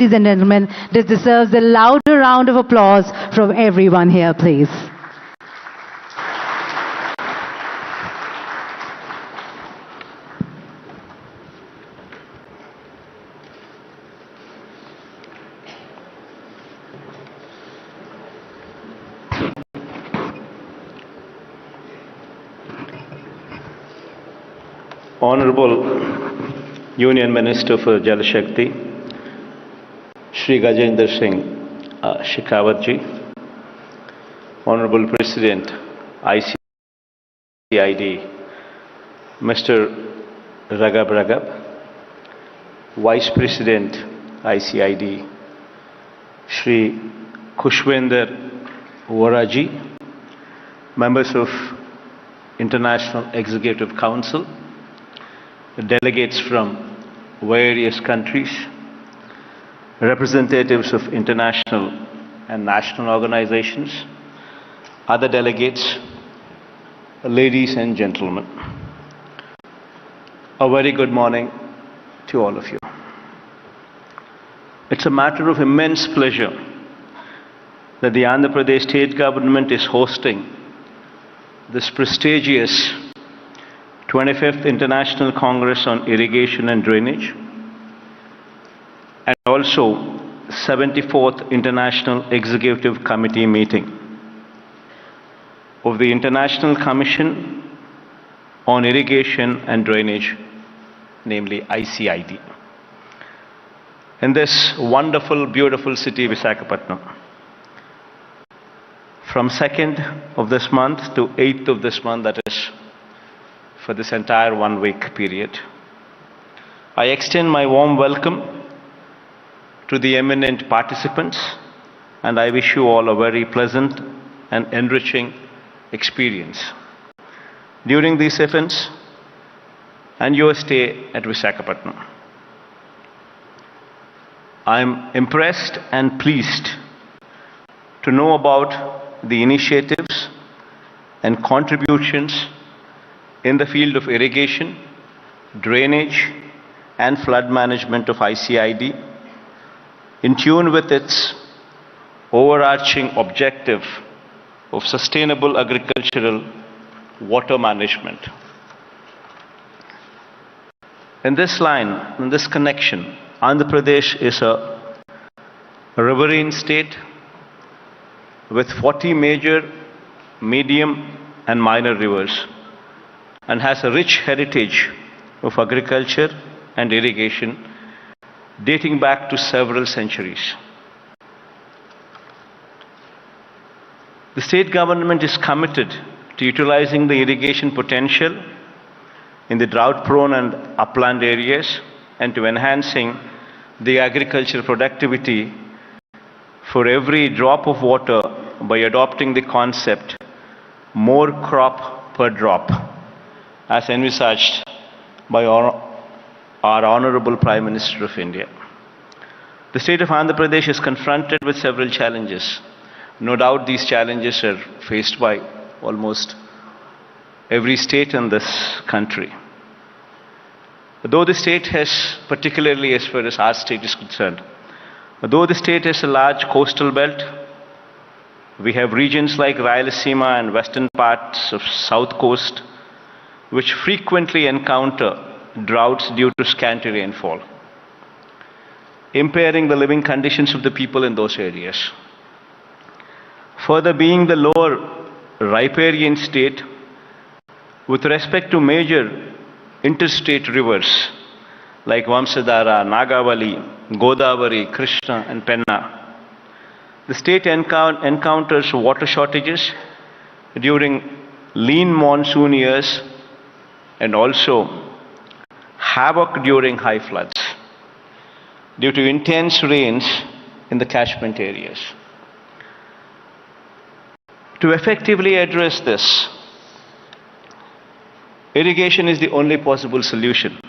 Ladies and gentlemen, this deserves a louder round of applause from everyone here, please. Honorable Union Minister for Jal Shakti, Shri Gajendra Singh Shekhawat ji, Honorable President icid, Mr. Ragab, Vice President icid, Shri Khushwender Vora ji, members of International Executive Council, delegates from various countries, representatives of international and national organizations, other delegates, ladies and gentlemen. A very good morning to all of you. It's a matter of immense pleasure that the Andhra Pradesh state government is hosting this prestigious 25th International Congress on Irrigation and Drainage, and also 74th International Executive Committee meeting of the International Commission on Irrigation and Drainage, namely icid, in this wonderful, beautiful city, Visakhapatnam. From 2nd of this month to 8th of this month, that is for this entire 1 week period, I extend my warm welcome to the eminent participants, and I wish you all a very pleasant and enriching experience during these events and your stay at Visakhapatnam. I am impressed and pleased to know about the initiatives and contributions in the field of irrigation, drainage, and flood management of icid, in tune with its overarching objective of sustainable agricultural water management. In this line, in this connection, Andhra Pradesh is a riverine state with 40 major, medium, and minor rivers, and has a rich heritage of agriculture and irrigation dating back to several centuries. The state government is committed to utilizing the irrigation potential in the drought-prone and upland areas and to enhancing the agricultural productivity for every drop of water by adopting the concept more crop per drop, as envisaged by our Honorable Prime Minister of India. The state of Andhra Pradesh is confronted with several challenges. No doubt these challenges are faced by almost every state in this country. Though the state has, particularly as far as our state is concerned, though the state has a large coastal belt, we have regions like Rayalaseema and western parts of South Coast which frequently encounter droughts due to scanty rainfall, impairing the living conditions of the people in those areas. Further, being the lower riparian state, with respect to major interstate rivers like Vamsadhara, Nagavali, Godavari, Krishna, and Penna, the state encounters water shortages during lean monsoon years and also havoc during high floods due to intense rains in the catchment areas. To effectively address this, irrigation is the only possible solution.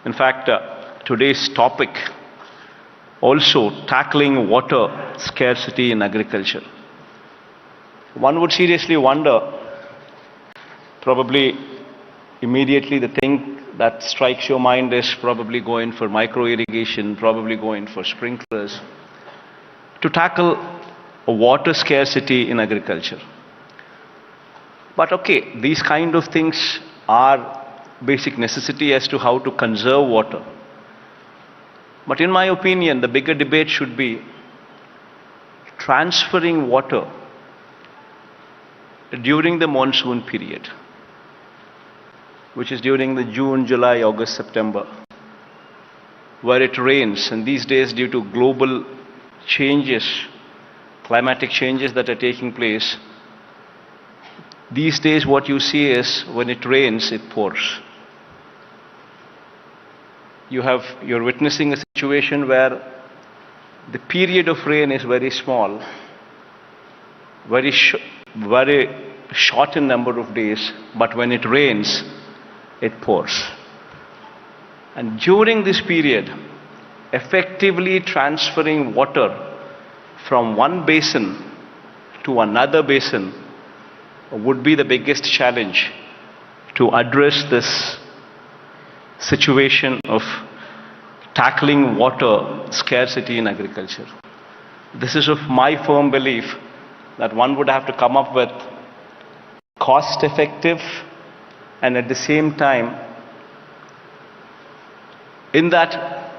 In fact, today's topic also tackling water scarcity in agriculture. One would seriously wonder, probably immediately the thing that strikes your mind is probably going for micro irrigation, probably going for sprinklers, to tackle a water scarcity in agriculture. But okay, these kind of things are basic necessity as to how to conserve water. But in my opinion, the bigger debate should be transferring water during the monsoon period, which is during the June, July, August, September, where it rains. And these days, due to global changes, climatic changes that are taking place, these days what you see is when it rains, it pours. You're witnessing a situation where the period of rain is very small, very short in number of days, but when it rains, it pours. And during this period, effectively transferring water from one basin to another basin would be the biggest challenge to address this situation of tackling water scarcity in agriculture. This is of my firm belief that one would have to come up with cost-effective and at the same time, in that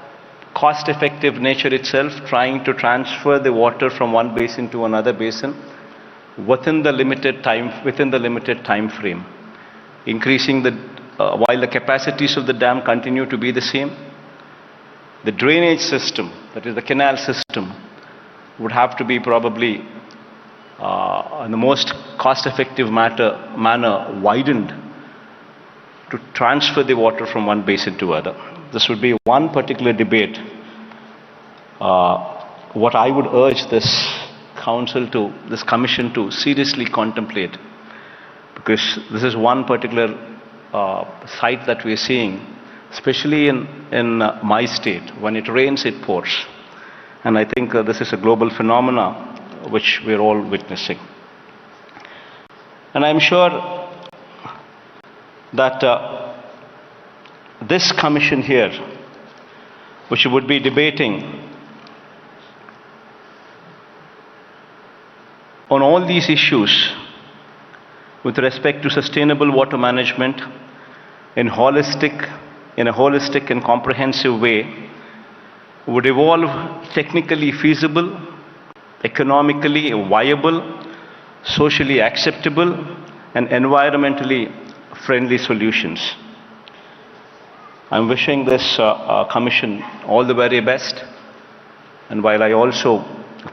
cost-effective nature itself, trying to transfer the water from one basin to another basin within the limited time frame, increasing while the capacities of the dam continue to be the same. The drainage system, that is the canal system, would have to be probably in the most cost-effective manner widened to transfer the water from one basin to other. This would be one particular debate. What I would urge this commission to seriously contemplate, because this is one particular site that we are seeing, especially in my state. When it rains, it pours. And I think this is a global phenomena which we are all witnessing. And I'm sure that this commission here, which would be debating on all these issues with respect to sustainable water management in a holistic and comprehensive way, would evolve technically feasible, economically viable, socially acceptable, and environmentally friendly solutions. I'm wishing this commission all the very best. And while I also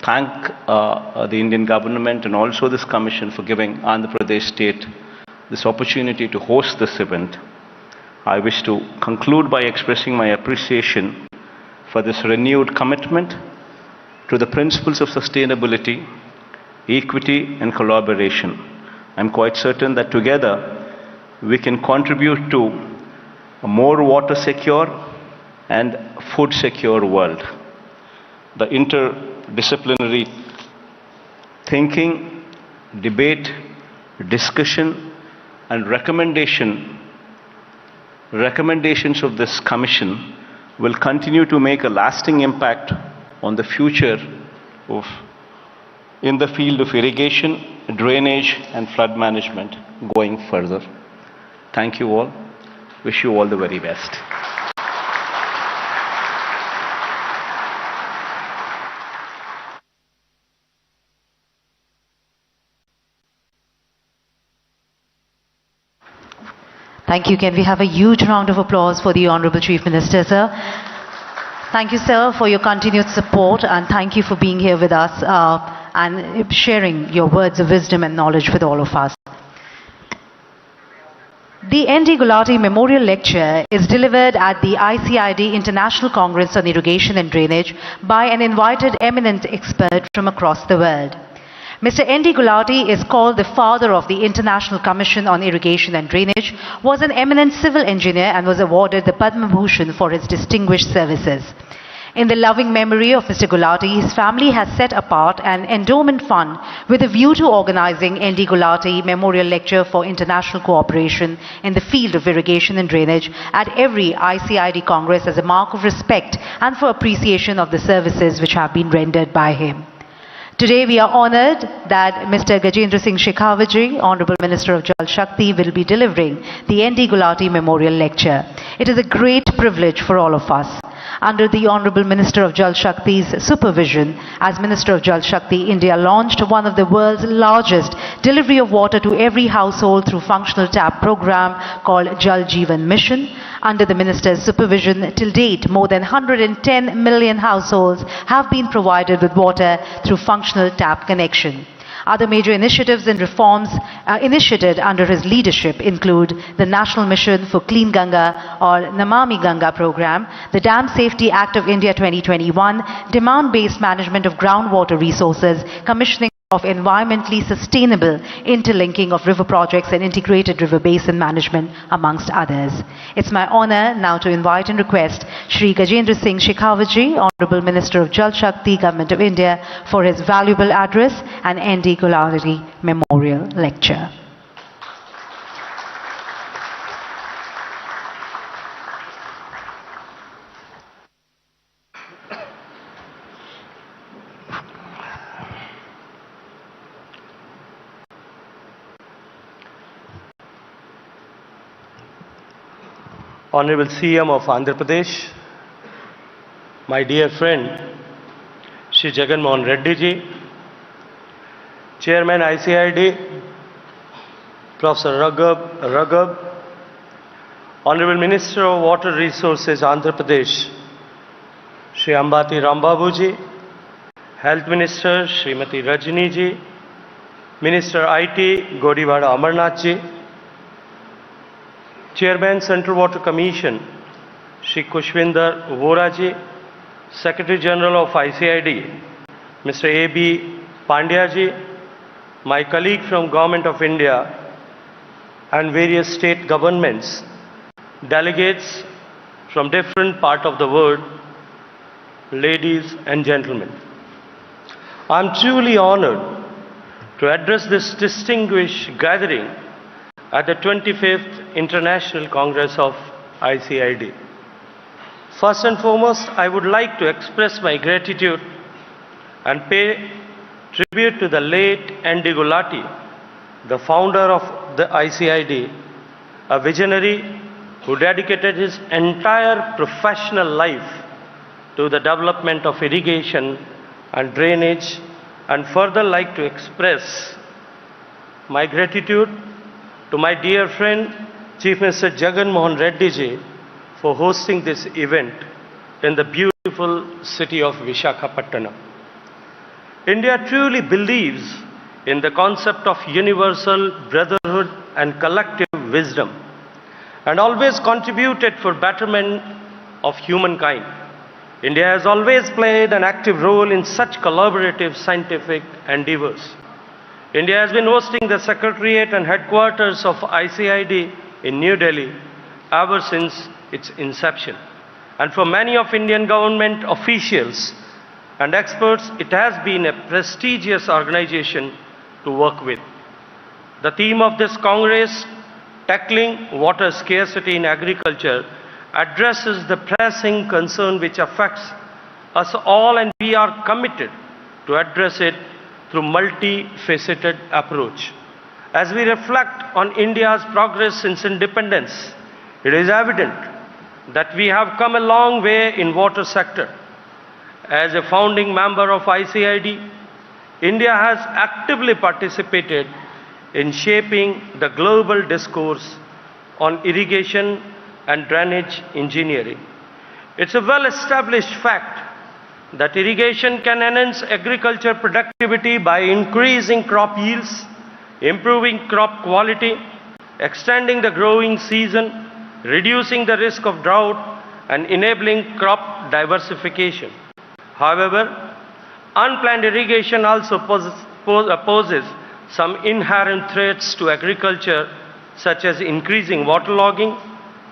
thank the Indian government and also this commission for giving Andhra Pradesh state this opportunity to host this event, I wish to conclude by expressing my appreciation for this renewed commitment to the principles of sustainability, equity, and collaboration. I'm quite certain that together we can contribute to a more water secure and food secure world. The interdisciplinary thinking, debate, discussion, and recommendations of this commission will continue to make a lasting impact on the future in the field of irrigation, drainage, and flood management going further. Thank you all. Wish you all the very best. Thank you. Can we have a huge round of applause for the Honorable Chief Minister, sir? Thank you, sir, for your continued support, and thank you for being here with us and sharing your words of wisdom and knowledge with all of us. The N.D. Gulati Memorial Lecture is delivered at the ICID International Congress on Irrigation and Drainage by an invited eminent expert from across the world. Mr. N.D. Gulati is called the father of the International Commission on Irrigation and Drainage, was an eminent civil engineer and was awarded the Padma Bhushan for his distinguished services. In the loving memory of Mr. Gulati, his family has set apart an endowment fund with a view to organizing N.D. Gulati Memorial Lecture for International Cooperation in the field of irrigation and drainage at every ICID Congress as a mark of respect and for appreciation of the services which have been rendered by him. Today we are honoured that Mr. Gajendra Singh Shekhawat, Honourable Minister of Jal Shakti, will be delivering the N.D. Gulati Memorial Lecture. It is a great privilege for all of us. Under the Honourable Minister of Jal Shakti's supervision, as Minister of Jal Shakti, India launched one of the world's largest delivery of water to every household through functional tap program called Jal Jeevan Mission. Under the Minister's supervision, till date, more than 110 million households have been provided with water through functional tap connection. Other major initiatives and reforms initiated under his leadership include the National Mission for Clean Ganga or Namami Ganga program, the Dam Safety Act of India 2021, demand-based management of groundwater resources, commissioning of environmentally sustainable interlinking of river projects and integrated river basin management, amongst others. It's my honor now to invite and request Shri Gajendra Singh Shekhawat, Honourable Minister of Jal Shakti, Government of India, for his valuable address and N.D. Gulati Memorial Lecture. Honorable CM of Andhra Pradesh, my dear friend Shri Jagan Mohan Reddy ji, Chairman ICID, Professor Raghav, Honorable Minister of Water Resources Andhra Pradesh, Shri Ambati Rambabu ji, Health Minister Srimati Rajni ji, Minister IT Godiwada Amarnath ji, Chairman Central Water Commission, Shri Kushwinder Vora ji, Secretary General of ICID, Mr. A.B. Pandya ji, my colleague from Government of India and various state governments, delegates from different parts of the world, ladies and gentlemen. I am truly honored to address this distinguished gathering at the 25th International Congress of ICID. First and foremost, I would like to express my gratitude and pay tribute to the late N.D. Gulati, the founder of the ICID, a visionary who dedicated his entire professional life to the development of irrigation and drainage, and further like to express my gratitude to my dear friend Chief Minister Jagan Mohan Reddy ji for hosting this event in the beautiful city of Visakhapatnam. India truly believes in the concept of universal brotherhood and collective wisdom, and always contributed for betterment of humankind. India has always played an active role in such collaborative scientific endeavors. India has been hosting the Secretariat and headquarters of ICID in New Delhi ever since its inception. And for many of Indian government officials and experts, it has been a prestigious organization to work with. The theme of this Congress, Tackling Water Scarcity in Agriculture, addresses the pressing concern which affects us all, and we are committed to address it through multifaceted approach. As we reflect on India's progress since independence, it is evident that we have come a long way in water sector. As a founding member of ICID, India has actively participated in shaping the global discourse on irrigation and drainage engineering. It's a well-established fact that irrigation can enhance agriculture productivity by increasing crop yields, improving crop quality, extending the growing season, reducing the risk of drought, and enabling crop diversification. However, unplanned irrigation also poses some inherent threats to agriculture, such as increasing waterlogging,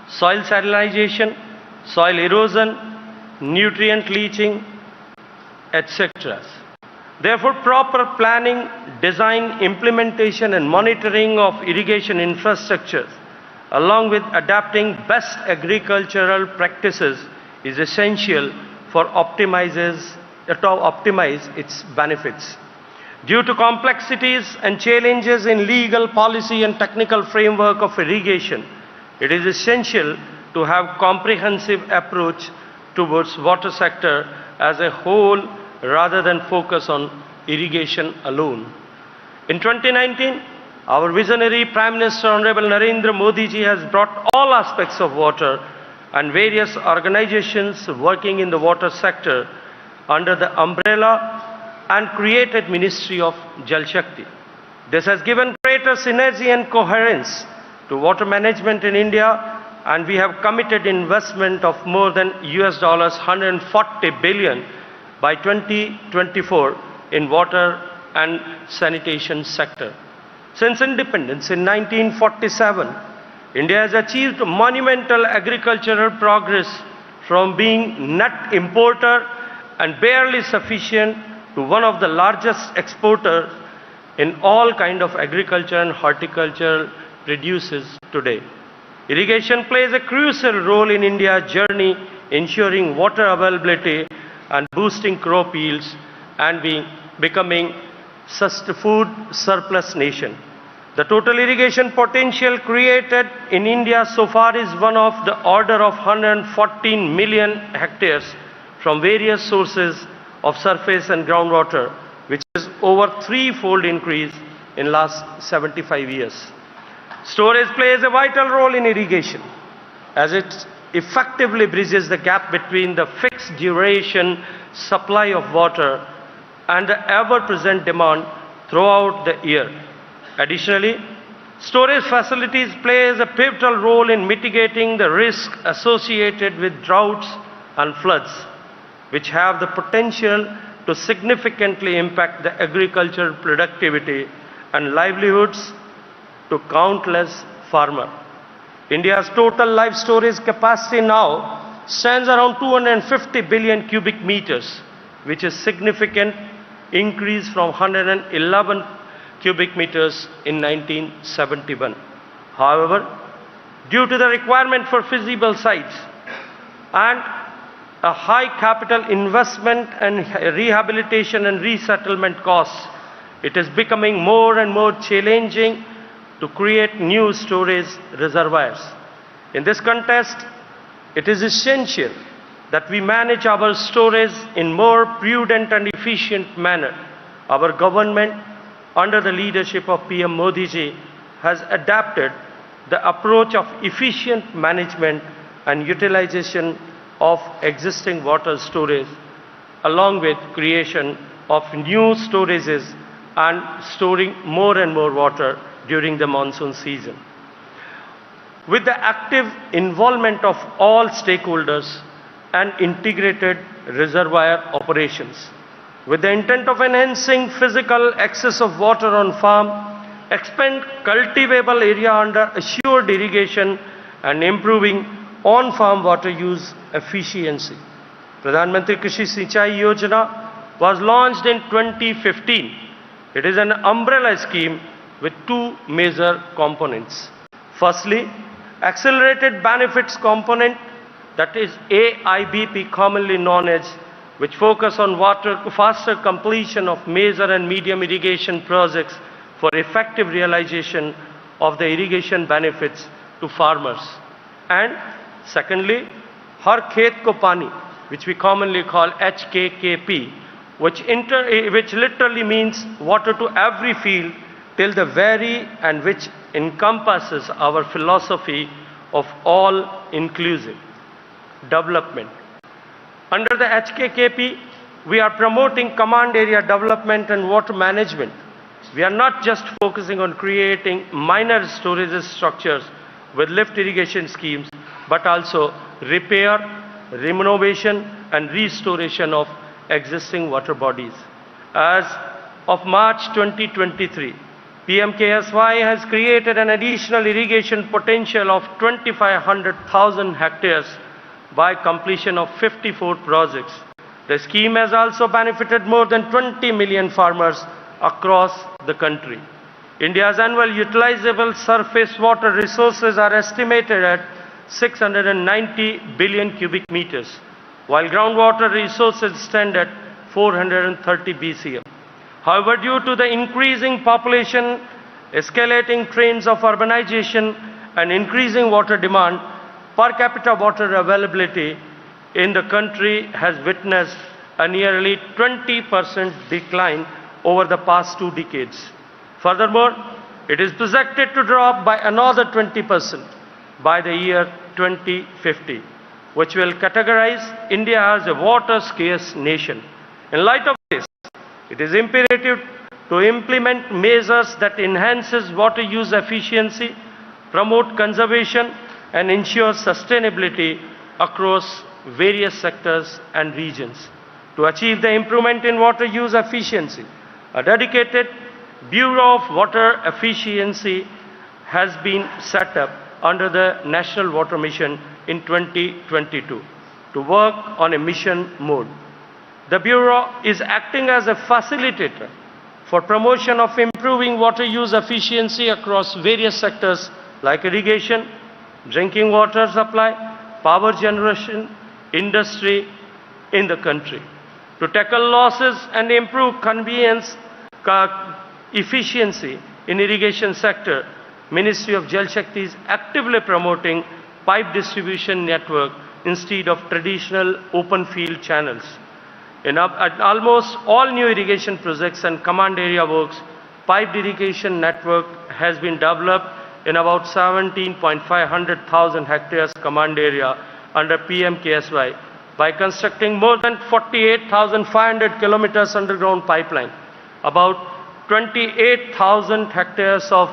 soil salinization, soil erosion, nutrient leaching, etc. Therefore, proper planning, design, implementation and monitoring of irrigation infrastructures, along with adapting best agricultural practices, is essential for optimize its benefits. Due to complexities and challenges in legal policy and technical framework of irrigation, it is essential to have comprehensive approach towards water sector as a whole rather than focus on irrigation alone. In 2019, our visionary Prime Minister Honorable Narendra Modi ji has brought all aspects of water and various organizations working in the water sector under the umbrella and created Ministry of Jal Shakti. This has given greater synergy and coherence to water management in India, and we have committed investment of more than $140 billion by 2024 in water and sanitation sector. Since independence in 1947, India has achieved monumental agricultural progress from being net importer and barely sufficient to one of the largest exporters in all kind of agriculture and horticultural produces today. Irrigation plays a crucial role in India's journey, ensuring water availability and boosting crop yields and becoming food surplus nation. The total irrigation potential created in India so far is one of the order of 114 million hectares from various sources of surface and groundwater, which is over threefold increase in last 75 years. Storage plays a vital role in irrigation as it effectively bridges the gap between the fixed duration supply of water and the ever-present demand throughout the year. Additionally, storage facilities plays a pivotal role in mitigating the risk associated with droughts and floods, which have the potential to significantly impact the agricultural productivity and livelihoods to countless farmers. India's total live storage capacity now stands around 250 billion cubic meters, which is significant increase from 111 cubic meters in 1971. However, due to the requirement for feasible sites and a high capital investment and rehabilitation and resettlement costs, it is becoming more and more challenging to create new storage reservoirs. In this context, it is essential that we manage our storage in more prudent and efficient manner. Our government, under the leadership of PM Modi ji, has adapted the approach of efficient management and utilization of existing water storage, along with creation of new storages and storing more and more water during the monsoon season. With the active involvement of all stakeholders and integrated reservoir operations, with the intent of enhancing physical access of water on farm, expand cultivable area under assured irrigation, and improving on-farm water use efficiency. Pradhan Mantri Krishi Sinchai Yojana was launched in 2015. It is an umbrella scheme with two major components. Firstly, accelerated benefits component, that is AIBP, commonly known as, which focus on faster completion of major and medium irrigation projects for effective realization of the irrigation benefits to farmers. And secondly, Har Khet Ko Pani, which we commonly call HKKP, which literally means water to every field till the very, and which encompasses our philosophy of all-inclusive development. Under the HKKP, we are promoting command area development and water management. We are not just focusing on creating minor storage structures with lift irrigation schemes, but also repair, renovation and restoration of existing water bodies. As of March 2023, PMKSY has created an additional irrigation potential of 2,500,000 hectares by completion of 54 projects. The scheme has also benefited more than 20 million farmers across the country. India's annual utilizable surface water resources are estimated at 690 billion cubic meters, while groundwater resources stand at 430 BCM. However, due to the increasing population, escalating trends of urbanization, and increasing water demand, per capita water availability in the country has witnessed a nearly 20% decline over the past 2 decades. Furthermore, it is projected to drop by another 20% by the year 2050, which will categorize India as a water-scarce nation. In light of this, it is imperative to implement measures that enhances water use efficiency, promote conservation, and ensure sustainability across various sectors and regions. To achieve the improvement in water use efficiency, a dedicated Bureau of Water Efficiency has been set up under the National Water Mission in 2022 to work on a mission mode. The Bureau is acting as a facilitator for promotion of improving water use efficiency across various sectors like irrigation, drinking water supply, power generation, industry in the country. To tackle losses and improve conveyance efficiency in irrigation sector, Ministry of Jal Shakti is actively promoting pipe distribution network instead of traditional open field channels. In almost all new irrigation projects and command area works, piped irrigation network has been developed in about 17,500,000 hectares command area under PMKSY by constructing more than 48,500 kilometers underground pipeline. About 28,000 hectares of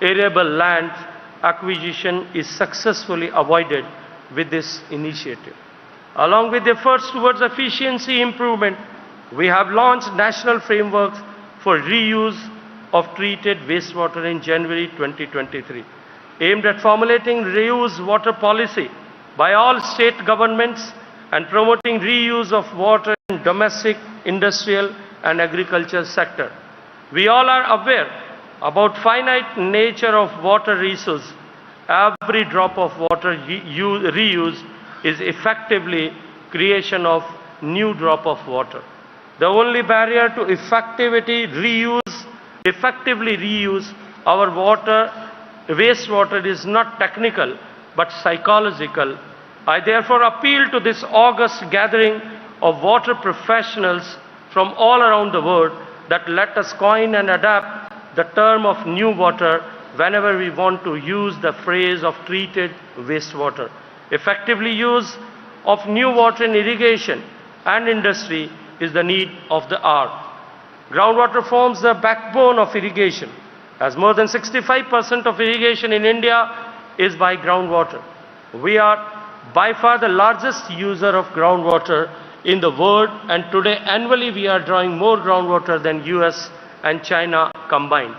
arable land acquisition is successfully avoided with this initiative. Along with efforts towards efficiency improvement, we have launched national frameworks for reuse of treated wastewater in January 2023, aimed at formulating reuse water policy by all state governments and promoting reuse of water in domestic, industrial and agriculture sector. We all are aware about finite nature of water resource. Every drop of water reused is effectively creation of new drop of water. The only barrier to effectively reuse our wastewater is not technical but psychological. I therefore appeal to this august gathering of water professionals from all around the world that let us coin and adapt the term of new water whenever we want to use the phrase of treated wastewater. Effectively use of new water in irrigation and industry is the need of the hour. Groundwater forms the backbone of irrigation, as more than 65% of irrigation in India is by groundwater. We are by far the largest user of groundwater in the world, and today annually we are drawing more groundwater than US and China combined.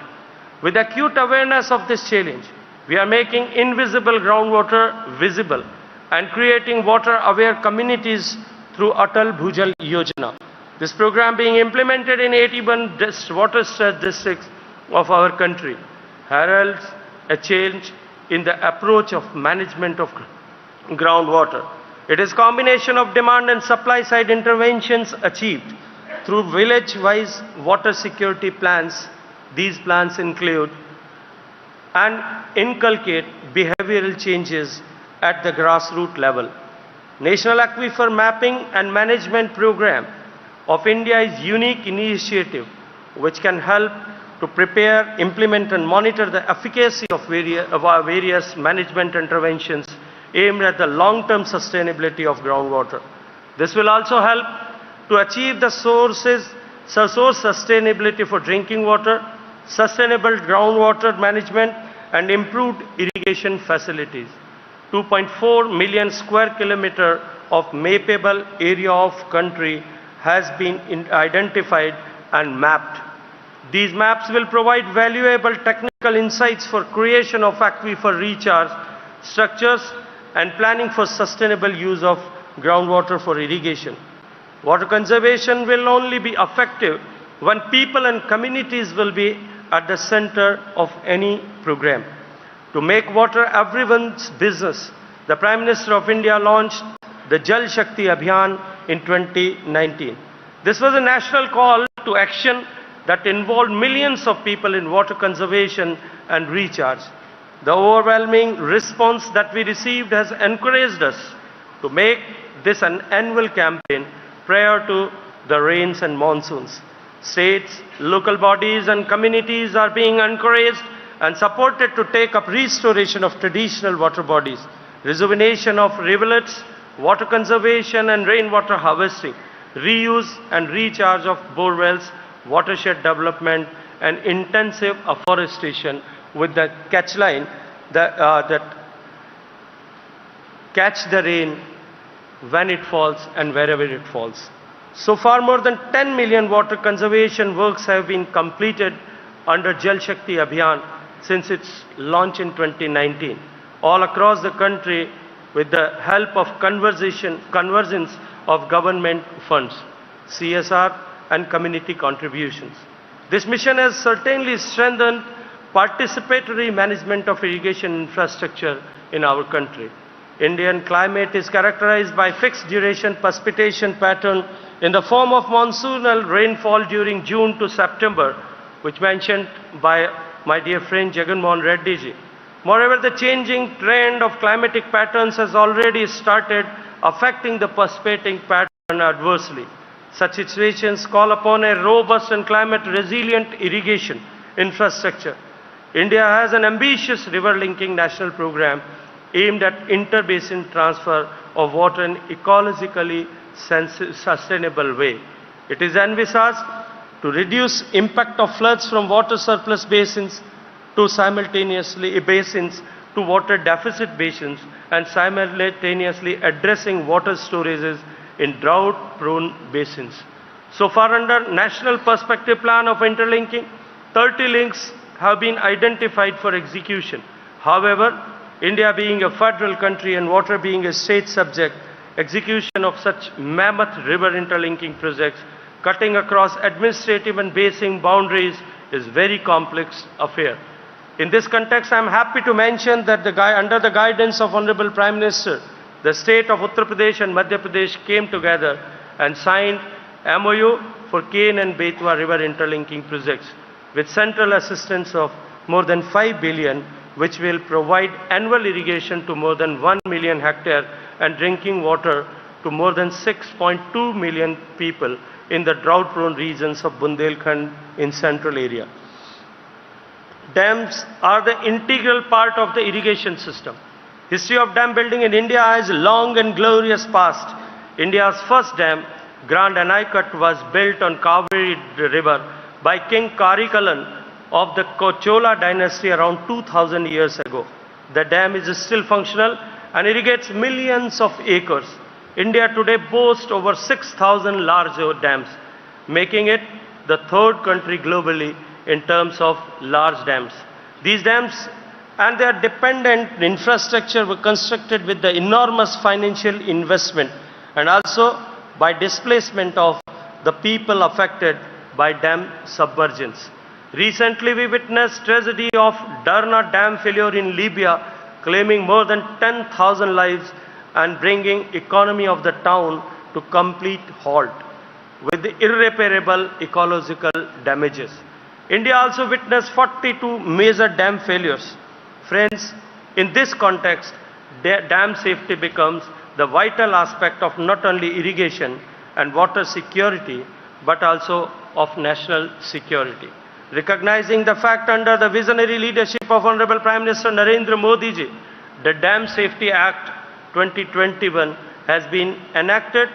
With acute awareness of this challenge, we are making invisible groundwater visible and creating water-aware communities through Atal Bhujal Yojana. This program being implemented in 81 water-stressed districts of our country heralds a change in the approach of management of groundwater. It is a combination of demand and supply side interventions achieved through village-wise water security plans. These plans include and inculcate behavioral changes at the grassroots level. National Aquifer Mapping and Management Program of India is a unique initiative which can help to prepare, implement and monitor the efficacy of our various management interventions aimed at the long-term sustainability of groundwater. This will also help to achieve the source sustainability for drinking water, sustainable groundwater management and improved irrigation facilities. 2.4 million square kilometer of mappable area of country has been identified and mapped. These maps will provide valuable technical insights for creation of aquifer recharge structures and planning for sustainable use of groundwater for irrigation. Water conservation will only be effective when people and communities will be at the center of any program. To make water everyone's business, the Prime Minister of India launched the Jal Shakti Abhiyan in 2019. This was a national call to action that involved millions of people in water conservation and recharge. The overwhelming response that we received has encouraged us to make this an annual campaign prior to the rains and monsoons. States, local bodies and communities are being encouraged and supported to take up restoration of traditional water bodies, rejuvenation of rivulets, water conservation and rainwater harvesting, reuse and recharge of bore wells, watershed development and intensive afforestation with the catch line that catch the rain when it falls and wherever it falls. So far, more than 10 million water conservation works have been completed under Jal Shakti Abhiyan since its launch in 2019, all across the country with the help of convergence of government funds, CSR and community contributions. This mission has certainly strengthened participatory management of irrigation infrastructure in our country. Indian climate is characterized by fixed duration precipitation pattern in the form of monsoonal rainfall during June to September, which mentioned by my dear friend Jagan Reddy ji. Moreover, the changing trend of climatic patterns has already started affecting the precipitating pattern adversely. Such situations call upon a robust and climate resilient irrigation infrastructure. India has an ambitious river linking national program aimed at inter-basin transfer of water in ecologically sustainable way. It is envisaged to reduce impact of floods from water surplus basins to water deficit basins and simultaneously addressing water storages in drought-prone basins. So far, under National Perspective Plan of Interlinking, 30 links have been identified for execution. However, India being a federal country and water being a state subject, execution of such mammoth river interlinking projects cutting across administrative and basin boundaries is very complex affair. In this context, I am happy to mention that under the guidance of Honorable Prime Minister, the state of Uttar Pradesh and Madhya Pradesh came together and signed MOU for Ken and Betwa river interlinking projects with central assistance of more than 5 billion, which will provide annual irrigation to more than 1 million hectares and drinking water to more than 6.2 million people in the drought-prone regions of Bundelkhand in central area. Dams are the integral part of the irrigation system. History of dam building in India has a long and glorious past. India's first dam, Grand Anaicut, was built on Kaveri River by King Karikalan of the Chola dynasty around 2000 years ago. The dam is still functional and irrigates millions of acres. India today boasts over 6,000 large dams, making it the third country globally in terms of large dams. These dams and their dependent infrastructure were constructed with the enormous financial investment and also by displacement of the people affected by dam submergence. Recently, we witnessed tragedy of Darna Dam failure in Libya, claiming more than 10,000 lives and bringing economy of the town to complete halt with irreparable ecological damages. India also witnessed 42 major dam failures. Friends, in this context, dam safety becomes the vital aspect of not only irrigation and water security, but also of national security. Recognizing the fact under the visionary leadership of Honorable Prime Minister Narendra Modi ji, the Dam Safety Act 2021 has been enacted,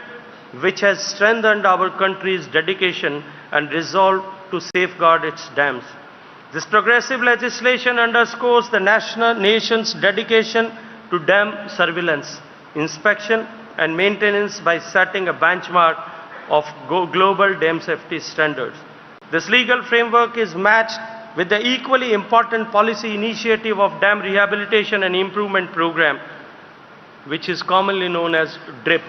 which has strengthened our country's dedication and resolve to safeguard its dams. This progressive legislation underscores the nation's dedication to dam surveillance, inspection and maintenance by setting a benchmark of global dam safety standards. This legal framework is matched with the equally important policy initiative of Dam Rehabilitation and Improvement Program, which is commonly known as DRIP.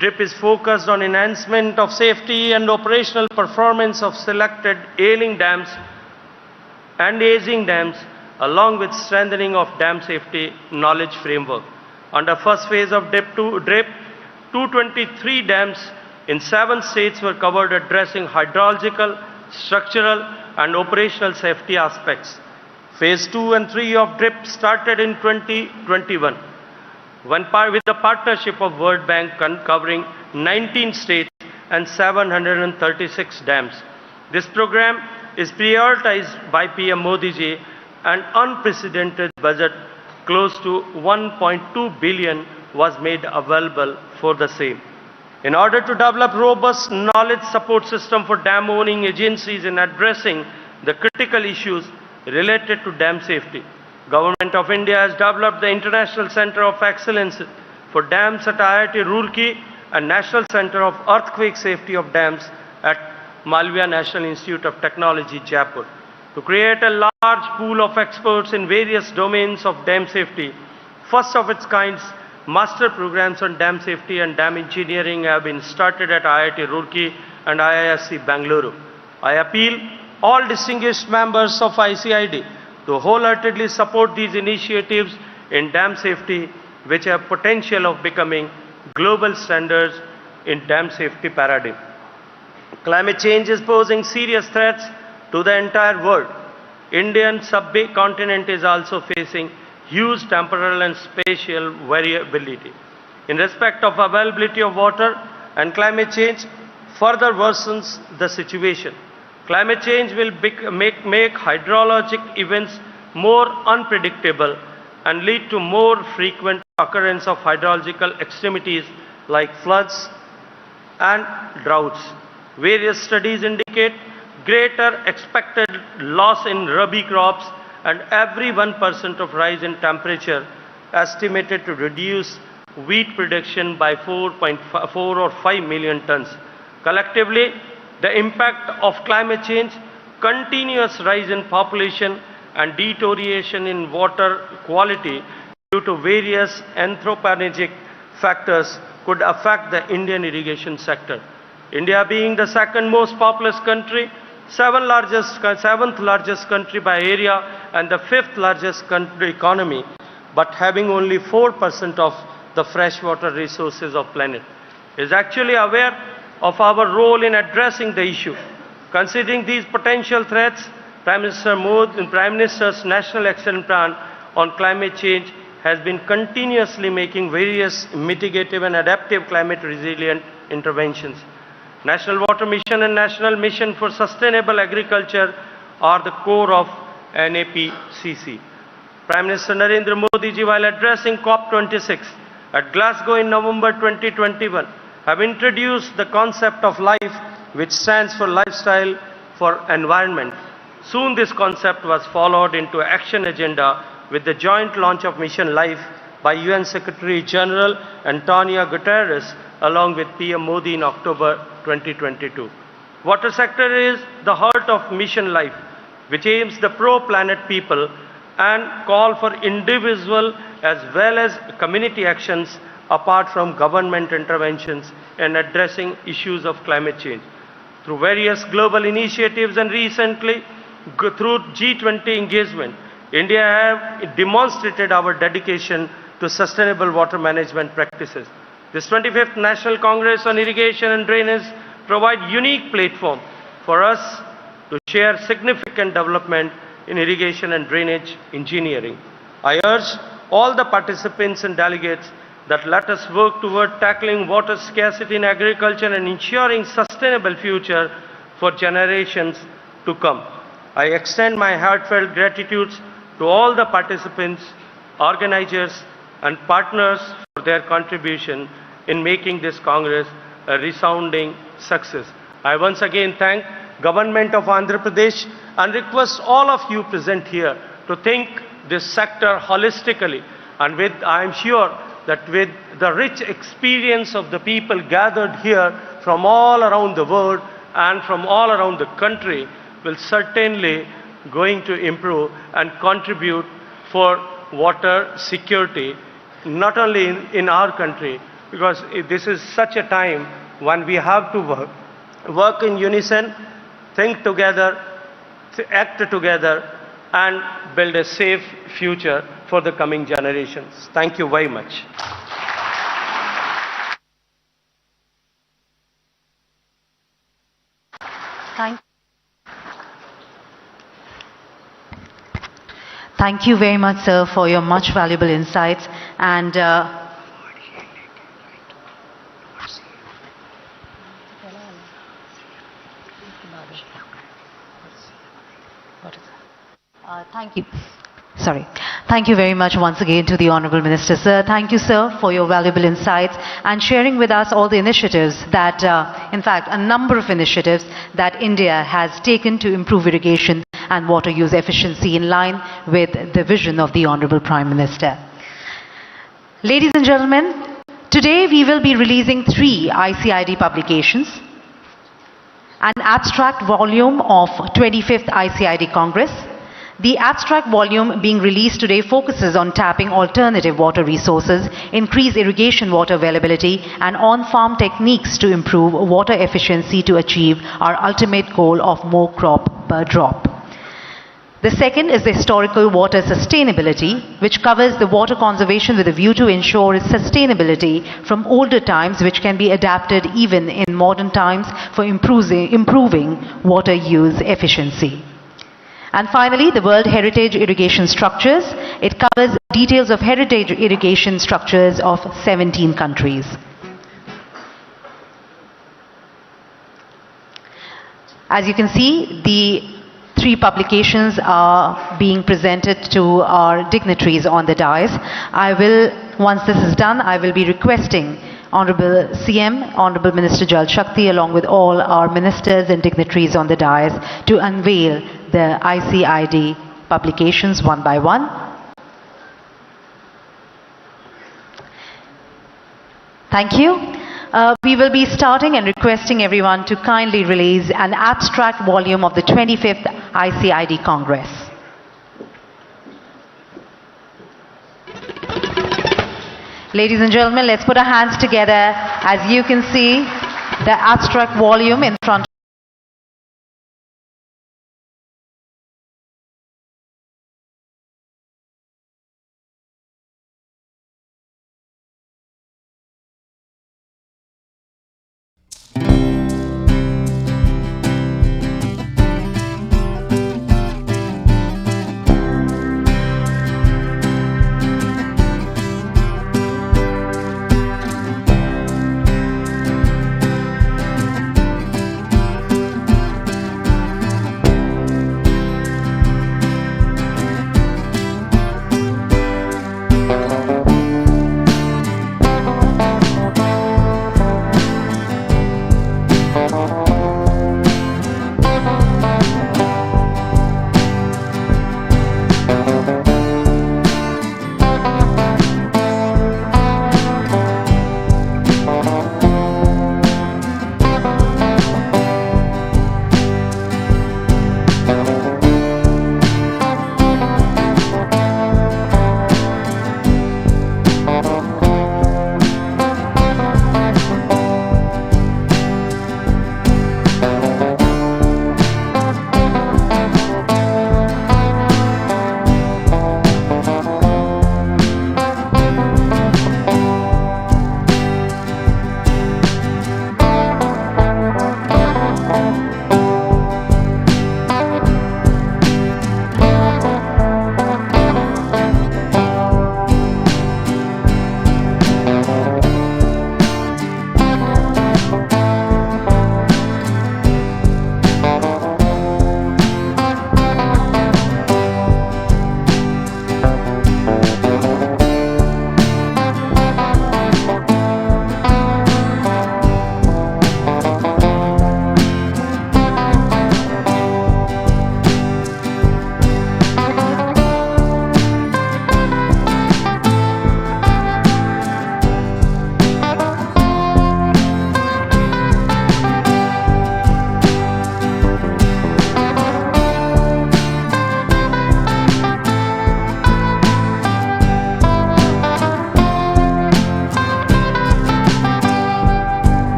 DRIP is focused on enhancement of safety and operational performance of selected ailing dams and aging dams, along with strengthening of dam safety knowledge framework. Under first phase of DRIP, 223 dams in 7 states were covered, addressing hydrological, structural and operational safety aspects. Phase 2 and 3 of DRIP started in 2021 with the partnership of World Bank covering 19 states and 736 dams. This program is prioritized by PM Modi ji, and unprecedented budget close to 1.2 billion was made available for the same. In order to develop robust knowledge support system for dam owning agencies in addressing the critical issues related to dam safety, Government of India has developed the International Center of Excellence for Dams at IIT Roorkee and National Center of Earthquake Safety of Dams at Malviya National Institute of Technology, Jaipur, to create a large pool of experts in various domains of dam safety. First of its kind, master programs on dam safety and dam engineering have been started at IIT Roorkee and IISc Bangalore. I appeal all distinguished members of ICID to wholeheartedly support these initiatives in dam safety, which have potential of becoming global standards in dam safety paradigm. Climate change is posing serious threats to the entire world. Indian subcontinent is also facing huge temporal and spatial variability. In respect of availability of water, and climate change further worsens the situation. Climate change will make hydrologic events more unpredictable and lead to more frequent occurrence of hydrological extremities like floods and droughts. Various studies indicate greater expected loss in rabi crops, and every 1% of rise in temperature estimated to reduce wheat production by 4.4 or 5 million tons. Collectively, the impact of climate change, continuous rise in population and deterioration in water quality due to various anthropogenic factors could affect the Indian irrigation sector. India being the second most populous country, seventh largest country by area and the 5th largest country economy, but having only 4% of the freshwater resources of planet, is actually aware of our role in addressing the issue. Considering these potential threats, Prime Minister Modi and Prime Minister's National Action Plan on Climate Change has been continuously making various mitigative and adaptive climate resilient interventions. National Water Mission and National Mission for Sustainable Agriculture are the core of NAPCC. Prime Minister Narendra Modi ji, while addressing COP26 at Glasgow in November 2021, have introduced the concept of life, which stands for lifestyle for environment. Soon this concept was followed into action agenda with the joint launch of Mission Life by UN Secretary General Antonio Guterres along with PM Modi in October 2022. Water sector is the heart of Mission Life, which aims the pro-planet people and call for individual as well as community actions apart from government interventions in addressing issues of climate change. Through various global initiatives and recently through G20 engagement, India have demonstrated our dedication to sustainable water management practices. This 25th National Congress on Irrigation and Drainage provide unique platform for us to share significant development in irrigation and drainage engineering. I urge all the participants and delegates that let us work toward tackling water scarcity in agriculture and ensuring sustainable future for generations to come. I extend my heartfelt gratitude to all the participants, organizers and partners for their contribution in making this Congress a resounding success. I once again thank Government of Andhra Pradesh and request all of you present here to think this sector holistically, and I am sure that with the rich experience of the people gathered here from all around the world and from all around the country will certainly going to improve and contribute for water security not only in our country, because this is such a time when we have to work in unison, think together, act together, and build a safe future for the coming generations. Thank you very much. Thank you very much, sir, for your much valuable insights. And thank you. Sorry. Thank you very much once again to the Honorable Minister, sir. Thank you, sir, for your valuable insights and sharing with us all the initiatives that, in fact, a number of initiatives that India has taken to improve irrigation and water use efficiency in line with the vision of the Honorable Prime Minister. Ladies and gentlemen, today we will be releasing 3 ICID publications: an abstract volume of 25th ICID Congress. The abstract volume being released today focuses on tapping alternative water resources, increase irrigation water availability, and on-farm techniques to improve water efficiency to achieve our ultimate goal of more crop per drop. The second is the historical water sustainability, which covers the water conservation with a view to ensure its sustainability from older times, which can be adapted even in modern times for improving water use efficiency. And finally, the World Heritage Irrigation Structures. It covers details of heritage irrigation structures of 17 countries. As you can see, the 3 publications are being presented to our dignitaries on the dais. Once this is done, I will be requesting Honorable CM, Honorable Minister Jal Shakti, along with all our ministers and dignitaries on the dais, to unveil the ICID publications one by one. Thank you. We will be starting and requesting everyone to kindly release an abstract volume of the 25th ICID Congress. Ladies and gentlemen, let's put our hands together. As you can see, the abstract volume in front of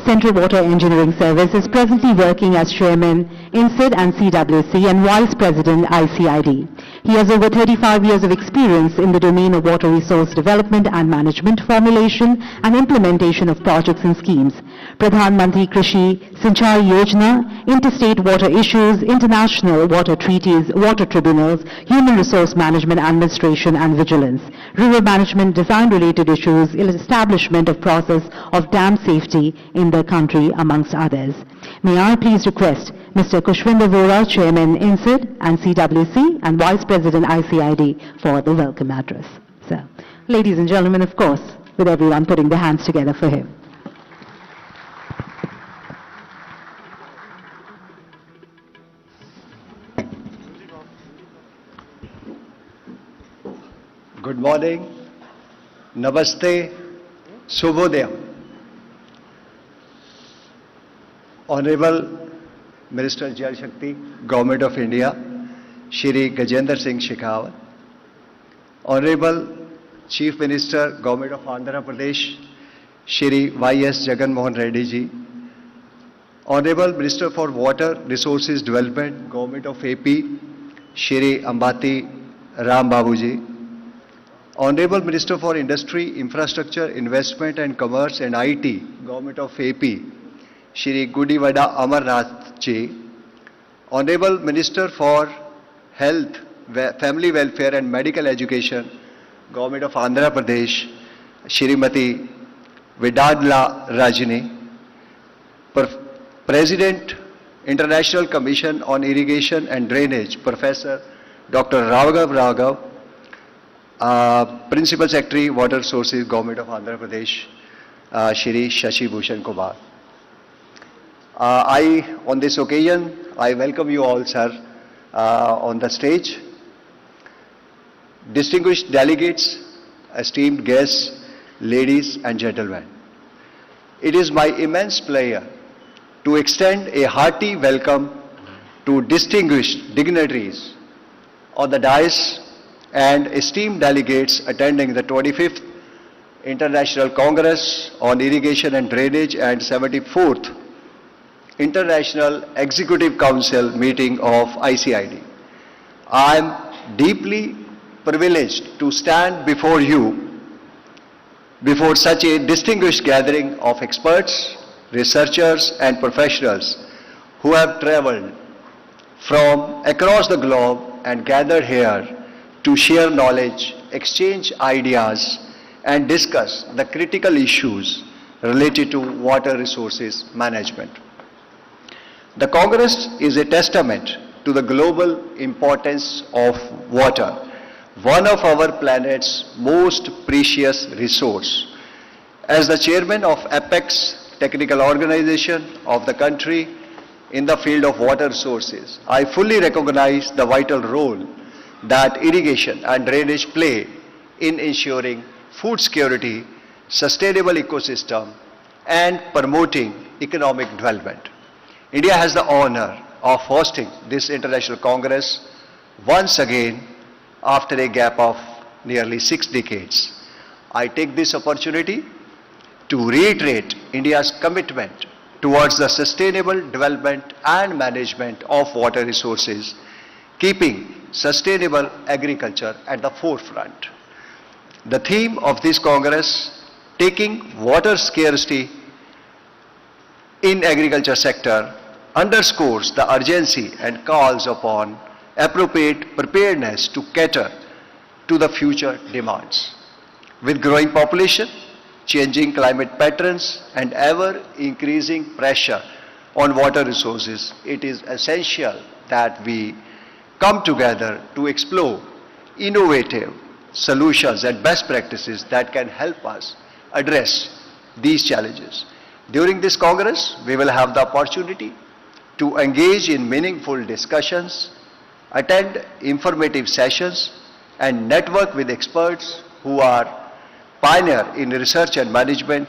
Central Water Engineering Service, is presently working as Chairman, INCID and CWC, and Vice President, ICID. He has over 35 years of experience in the domain of water resource development and management, formulation and implementation of projects and schemes, Pradhan Mantri Krishi Sinchai Yojana, interstate water issues, international water treaties, water tribunals, human resource management, administration and vigilance, river management, design-related issues, establishment of process of dam safety in the country, amongst others. May I please request Mr. Kushwinder Vora, Chairman, INCID and CWC, and Vice President, ICID, for the welcome address. So, ladies and gentlemen, of course, with everyone putting their hands together for him. Good morning, Namaste, Shubhodaya. Honorable Minister Jal Shakti, Government of India, Shri Gajendra Singh Shekhawat. Honorable Chief Minister, Government of Andhra Pradesh, Shri YS Jagan Mohan Reddy ji. Honorable Minister for Water Resources Development, Government of AP, Shri Ambati Ram Babu ji. Honorable Minister for Industry, Infrastructure, Investment and Commerce and IT, Government of AP, Shri Gudivada Amarnath ji. Honorable Minister for Health, Family Welfare and Medical Education, Government of Andhra Pradesh, Shrimati Vidadla Rajini. President, International Commission on Irrigation and Drainage, Professor Dr. Raghav, Principal Secretary, Water Resources, Government of Andhra Pradesh, Shri Shashi Bhushan Kumar. On this occasion, I welcome you all, sir, on the stage. Distinguished delegates, esteemed guests, ladies and gentlemen. It is my immense pleasure to extend a hearty welcome to distinguished dignitaries on the dais and esteemed delegates attending the 25th International Congress on Irrigation and Drainage and 74th International Executive Council meeting of ICID. I am deeply privileged to stand before you, before such a distinguished gathering of experts, researchers and professionals who have traveled from across the globe and gathered here to share knowledge, exchange ideas and discuss the critical issues related to water resources management. The Congress is a testament to the global importance of water, one of our planet's most precious resources. As the chairman of Apex Technical Organization of the country in the field of water resources, I fully recognize the vital role that irrigation and drainage play in ensuring food security, sustainable ecosystem, and promoting economic development. India has the honor of hosting this International Congress once again after a gap of nearly 6 decades. I take this opportunity to reiterate India's commitment towards the sustainable development and management of water resources, keeping sustainable agriculture at the forefront. The theme of this Congress, taking water scarcity in agriculture sector, underscores the urgency and calls upon appropriate preparedness to cater to the future demands. With growing population, changing climate patterns and ever increasing pressure on water resources, it is essential that we come together to explore innovative solutions and best practices that can help us address these challenges. During this Congress, we will have the opportunity to engage in meaningful discussions, attend informative sessions, and network with experts who are pioneer in research and management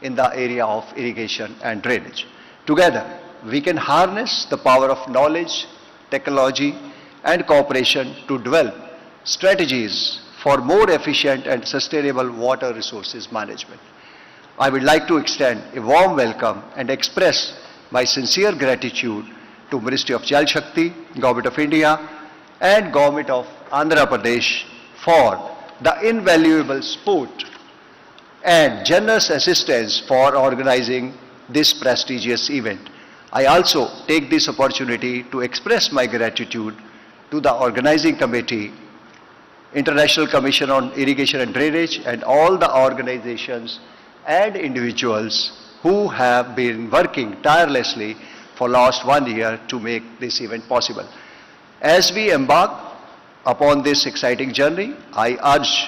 in the area of irrigation and drainage. Together, we can harness the power of knowledge, technology, and cooperation to develop strategies for more efficient and sustainable water resources management. I would like to extend a warm welcome and express my sincere gratitude to Ministry of Jal Shakti, Govt of India and Government of Andhra Pradesh for the invaluable support and generous assistance for organizing this prestigious event. I also take this opportunity to express my gratitude to the organizing committee, International Commission on Irrigation and Drainage, and all the organizations and individuals who have been working tirelessly for last 1 year to make this event possible. As we embark upon this exciting journey, I urge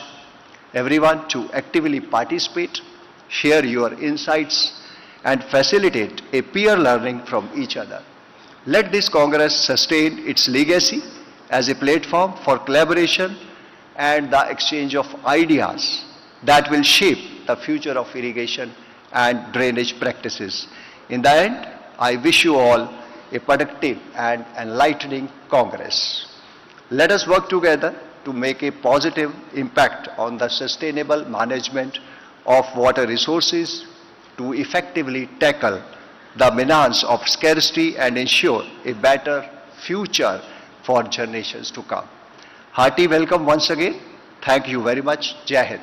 everyone to actively participate, share your insights, and facilitate a peer learning from each other. Let this Congress sustain its legacy as a platform for collaboration and the exchange of ideas that will shape the future of irrigation and drainage practices. In the end, I wish you all a productive and enlightening Congress. Let us work together to make a positive impact on the sustainable management of water resources, to effectively tackle the menace of scarcity and ensure a better future for generations to come. Hearty welcome once again. Thank you very much. Jai Hind.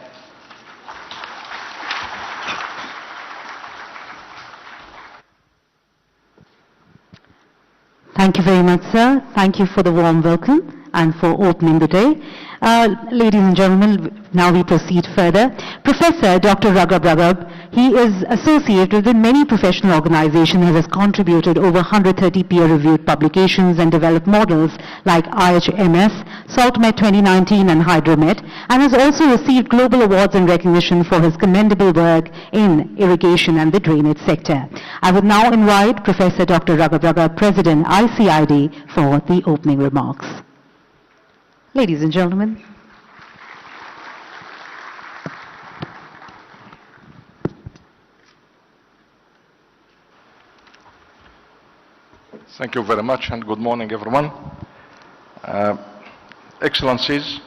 Thank you very much, sir. Thank you for the warm welcome and for opening the day. Ladies and gentlemen, now we proceed further. Professor Dr. Raghav, he is associated with many professional organizations and has contributed over 130 peer-reviewed publications and developed models like IHMS, SaltMet 2019 and Hydromet, and has also received global awards and recognition for his commendable work in irrigation and the drainage sector. I would now invite Professor Dr. Raghav, President ICID, for the opening remarks. Ladies and gentlemen. Thank you very much and good morning everyone. Excellencies,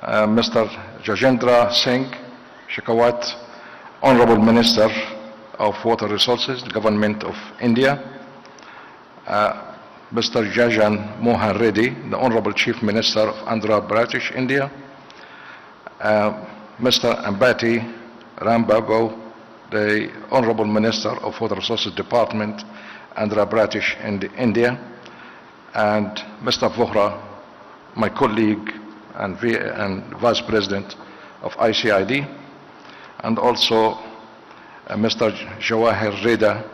Mr. Jajendra Singh Shekhawat, Honorable Minister of Water Resources, Government of India, Mr. Jagan Mohan Reddy, the Honorable Chief Minister of Andhra Pradesh, India, Mr. Ambati Rambabu, the Honorable Minister of Water Resources Department, Andhra Pradesh, India, and Mr. Vohra, my colleague and Vice President of ICID, and also Mr. Jawahir Reda,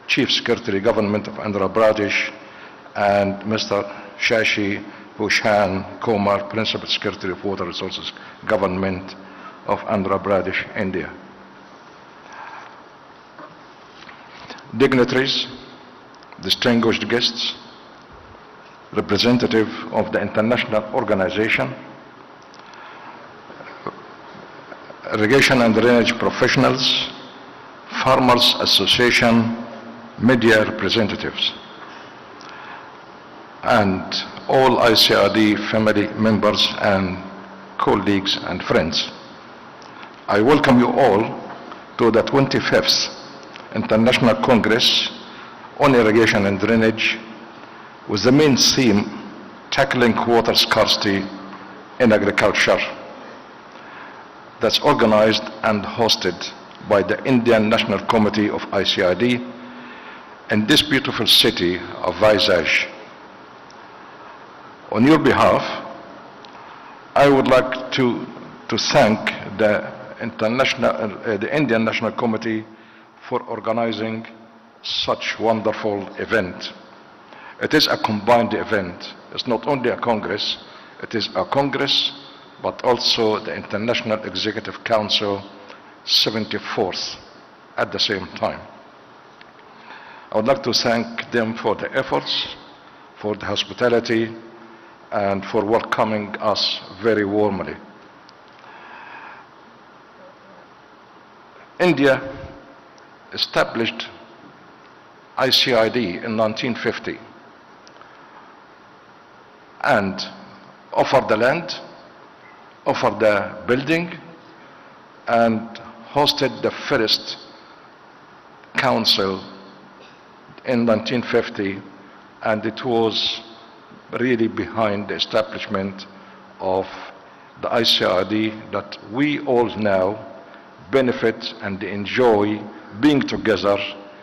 Chief Secretary Government of Andhra Pradesh, and Mr. Shashi Bhushan Kumar, Principal Secretary of Water Resources Government of Andhra Pradesh, India. Dignitaries, distinguished guests, representative of the international organization, irrigation and drainage professionals, farmers association, media representatives, and all ICRD family members and colleagues and friends. I welcome you all to the 25th International Congress on Irrigation and Drainage, with the main theme, tackling water scarcity in agriculture, that's organized and hosted by the Indian National Committee of ICID in this beautiful city of Vizag. On your behalf, I would like to thank the Indian National Committee for organizing such wonderful event. It is a combined event. It's not only a Congress, it is a Congress, but also the International Executive Council 74th at the same time. I would like to thank them for the efforts, for the hospitality, and for welcoming us very warmly. India established ICID in 1950 and offered the land, offered the building, and hosted the first council in 1950, and it was really behind the establishment of the ICID that we all now benefit and enjoy being together